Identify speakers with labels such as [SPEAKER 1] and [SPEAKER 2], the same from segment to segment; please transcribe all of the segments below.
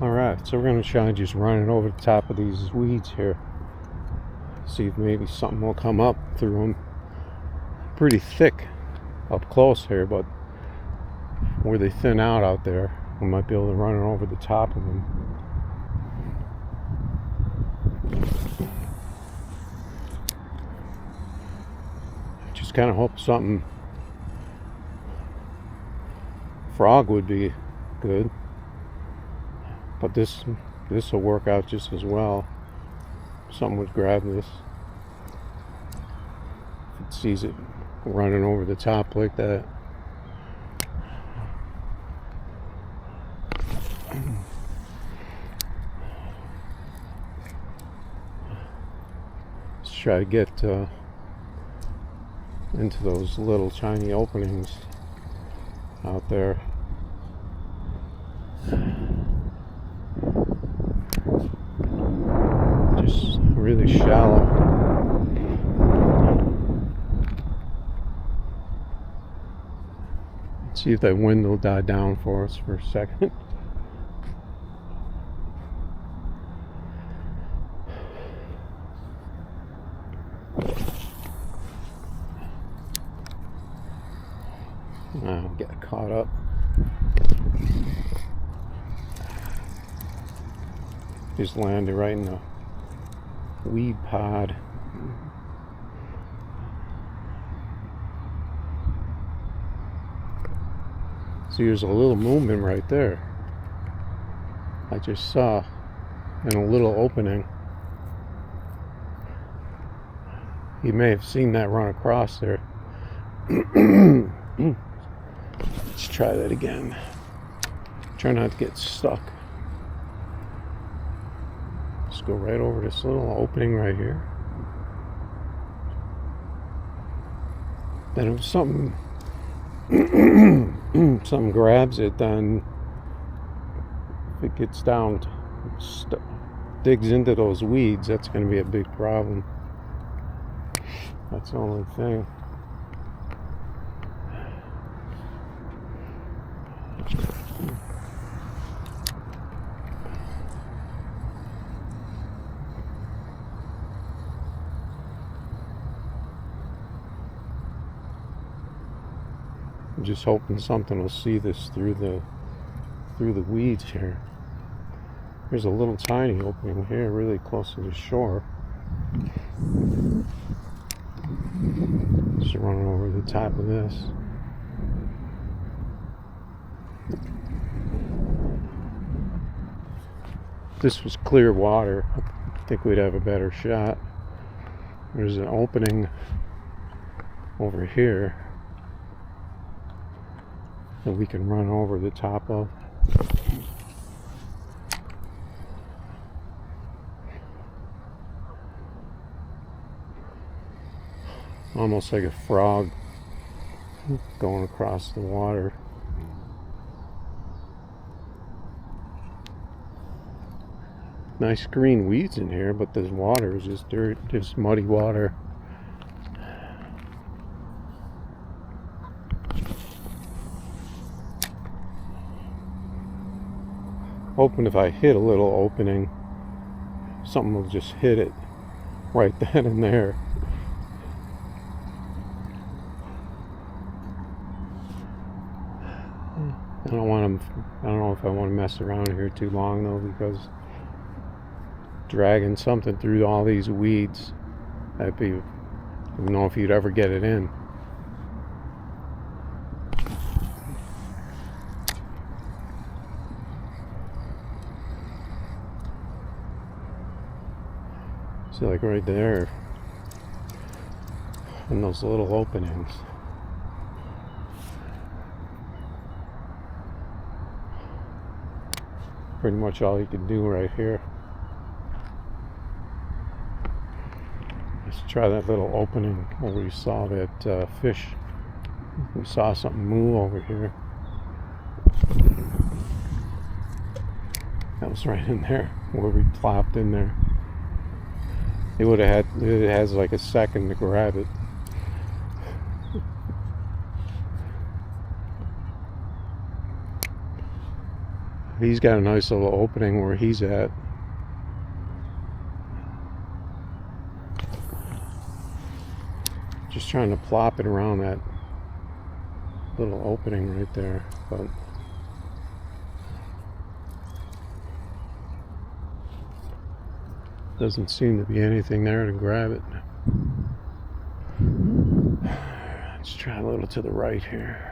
[SPEAKER 1] Alright, so we're going to try and just run it over the top of these weeds here. See if maybe something will come up through them. Pretty thick up close here, but where they thin out there, we might be able to run it over the top of them. Just kind of hope something frog would be good, but this will work out just as well. Something would grab this if it sees it running over the top like that. Let's try to get into those little tiny openings out there. Just really shallow. Let's see if that wind will die down for us for a second. I'll get caught up. Just landed right in the weed pod. See, there's a little movement right there. I just saw in a little opening. You may have seen that run across there. Let's try that again. Try not to get stuck. Let's go right over this little opening right here. Then if something something grabs it, then if it gets down, digs into those weeds, that's going to be a big problem. That's the only thing. I'm just hoping something will see this through the weeds here. There's a little tiny opening here, really close to the shore. Just running over the top of this. If this was clear water, I think we'd have a better shot. There's an opening over here that we can run over the top of. Almost like a frog going across the water. Nice green weeds in here, but this water is just dirt, just muddy water. Hoping if I hit a little opening, something will just hit it right then and there. I don't know if I want to mess around here too long though, because dragging something through all these weeds, I don't know if you'd ever get it in. See, like right there, in those little openings. Pretty much all you can do right here. Let's try that little opening where we saw that fish. We saw something move over here. That was right in there where we plopped in there. It has like a second to grab it. He's got a nice little opening where he's at. Just trying to plop it around that little opening right there, but doesn't seem to be anything there to grab it. Let's try a little to the right here.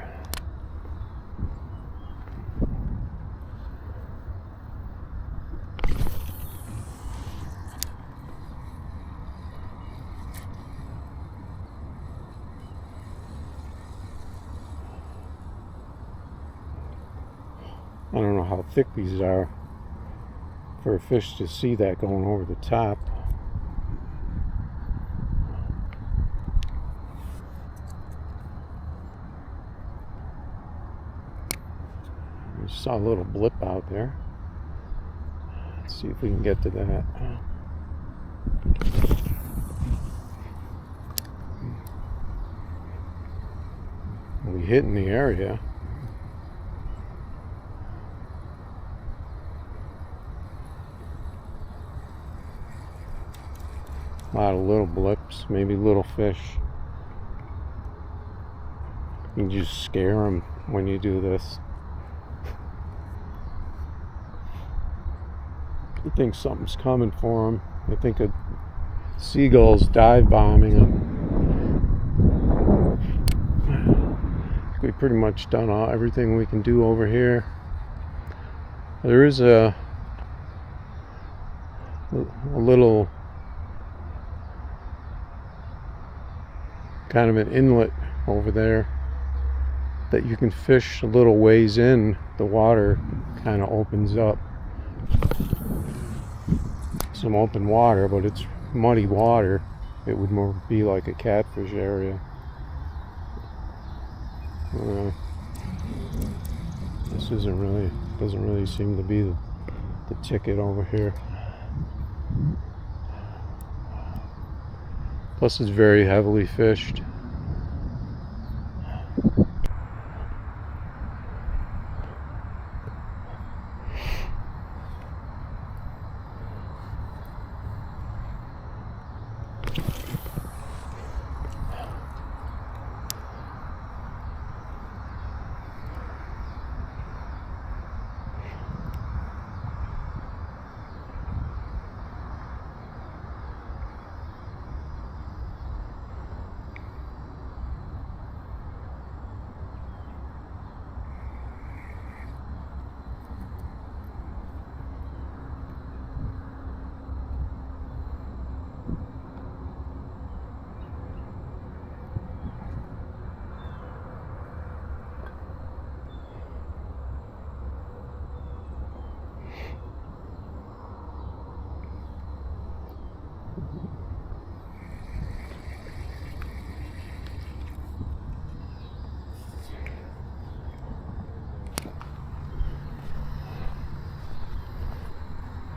[SPEAKER 1] I don't know how thick these are for a fish to see that going over the top. I saw a little blip out there. Let's see if we can get to that. We hit in the area. A lot of little blips, maybe little fish. You just scare them when you do this. You think something's coming for them. You think a seagull's dive bombing them. We pretty much done everything we can do over here. There is a little kind of an inlet over there that you can fish a little ways in. The water kind of opens up. Some open water, but it's muddy water. It would more be like a catfish area. This doesn't really seem to be the ticket over here. Plus it's very heavily fished.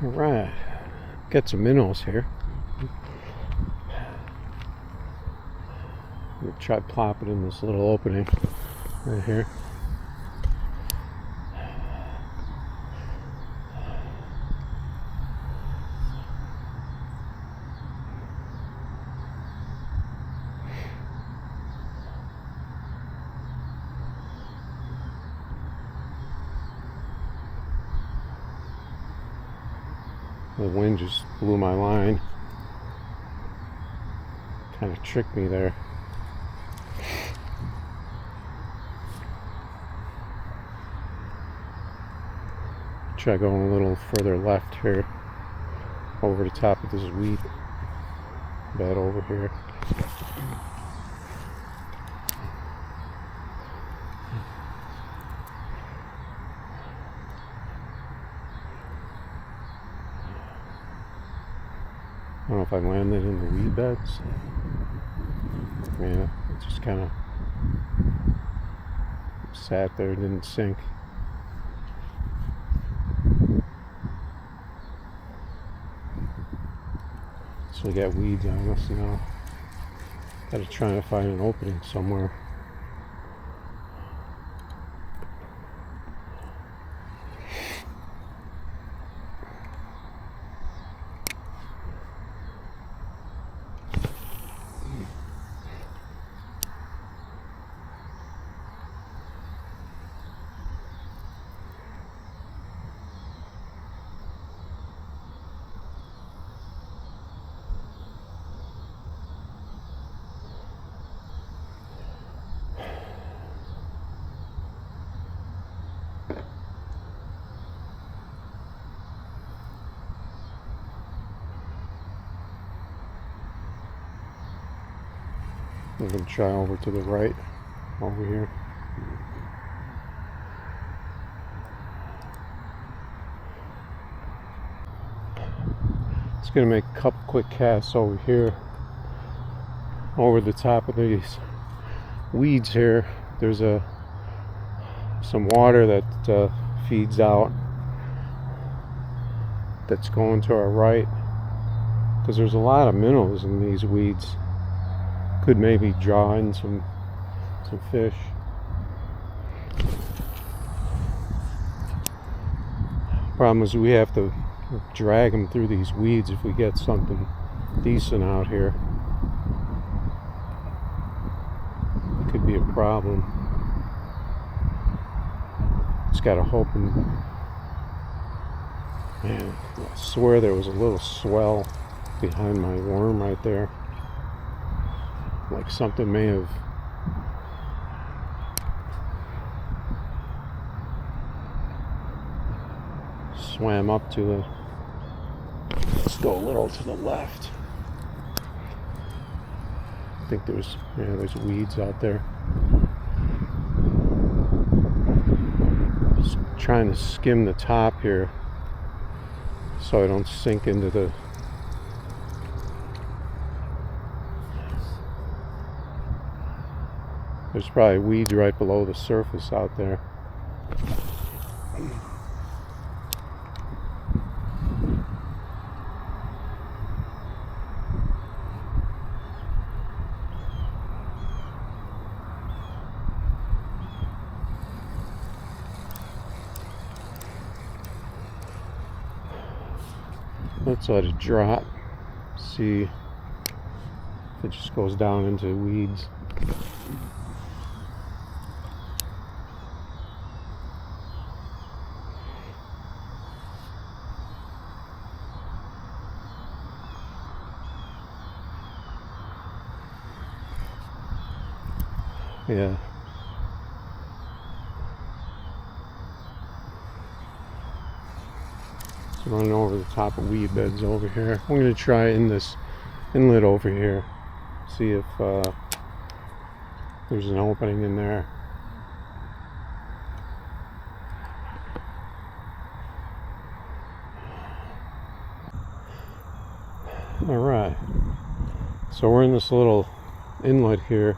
[SPEAKER 1] Alright, get some minnows here. I'm gonna try plop it in this little opening right here. The wind just blew my line. Kind of tricked me there. Try going a little further left here, over the top of this weed bed over here. I don't know if I landed in the weed beds. Yeah, it just kind of sat there, didn't sink. So we got weeds on us now. Gotta try to find an opening somewhere. I'm going to try over to the right, over here. It's going to make a couple quick casts over here, over the top of these weeds here. There's some water that feeds out, that's going to our right, because there's a lot of minnows in these weeds. Could maybe draw in some fish. Problem is we have to drag them through these weeds if we get something decent out here. It could be a problem. Just gotta hope and, man, I swear there was a little swell behind my worm right there. Like something may have swam up to it. Let's go a little to the left. I think there's weeds out there. Just trying to skim the top here so I don't sink into the There's probably weeds right below the surface out there. Let's let it drop. See if it just goes down into weeds. Yeah. It's running over the top of weed beds over here. I'm going to try in this inlet over here. See if there's an opening in there. Alright. So we're in this little inlet here.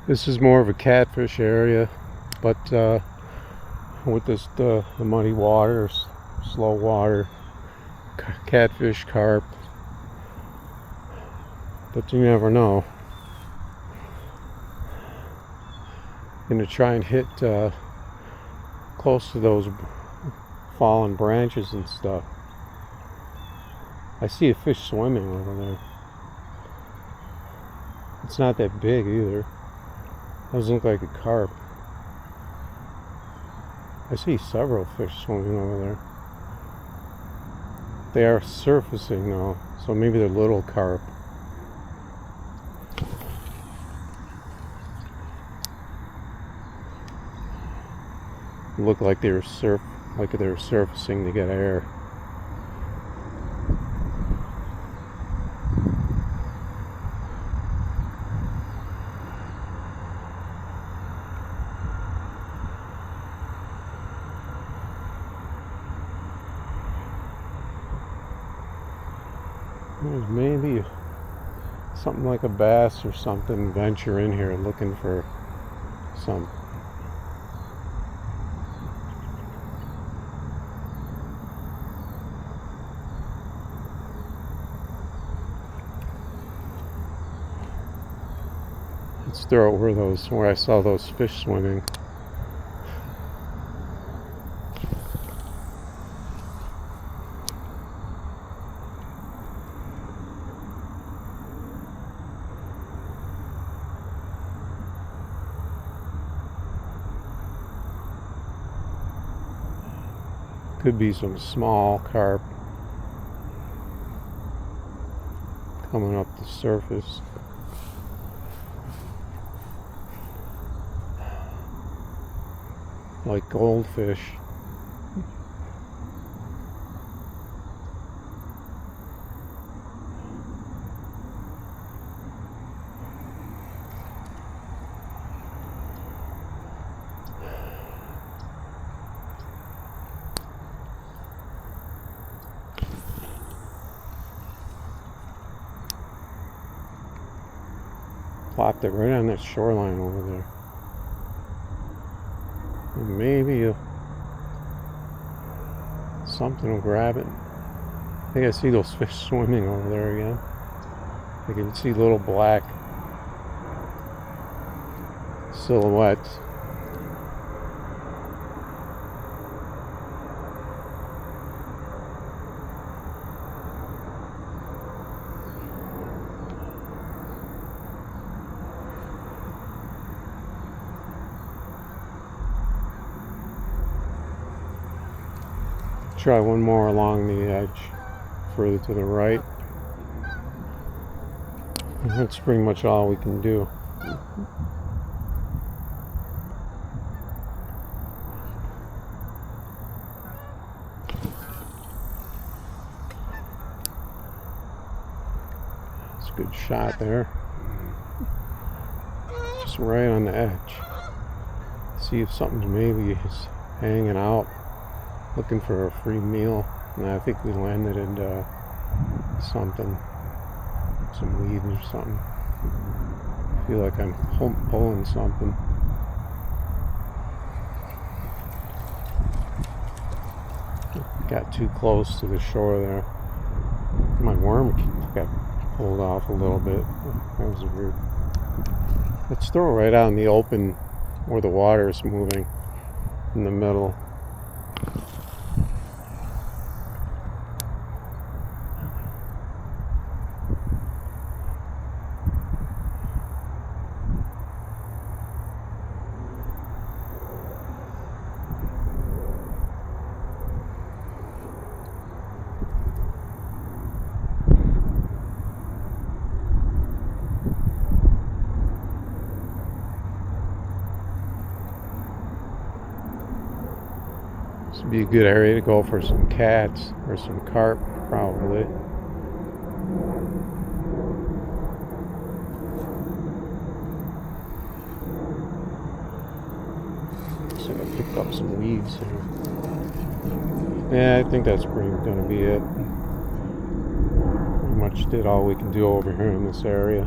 [SPEAKER 1] This is more of a catfish area, but with this the muddy water, slow water, catfish, carp, but you never know. I'm gonna try and hit close to those fallen branches and stuff. I see a fish swimming over there. It's not that big either. Doesn't look like a carp. I see several fish swimming over there. They are surfacing now, so maybe they're little carp. Look like they were surfacing to get air. There's maybe something like a bass or something venture in here looking for some. Let's throw it where I saw those fish swimming. Could be some small carp coming up the surface. Like goldfish. plopped it right on that shoreline over there. And maybe something will grab it. I think I see those fish swimming over there again. I can see little black silhouettes. Try one more along the edge, further to the right. And that's pretty much all we can do. It's a good shot there. Just right on the edge. See if something maybe is hanging out, looking for a free meal. And I think we landed into something, some weeds or something. I feel like I'm pulling something. Got too close to the shore there. My worm got pulled off a little bit. That was weird. Let's throw it right out in the open where the water is moving in the middle. This would be a good area to go for some cats or some carp, probably. So I picked up some weeds here. Yeah, I think that's pretty gonna be it. Pretty much did all we can do over here in this area.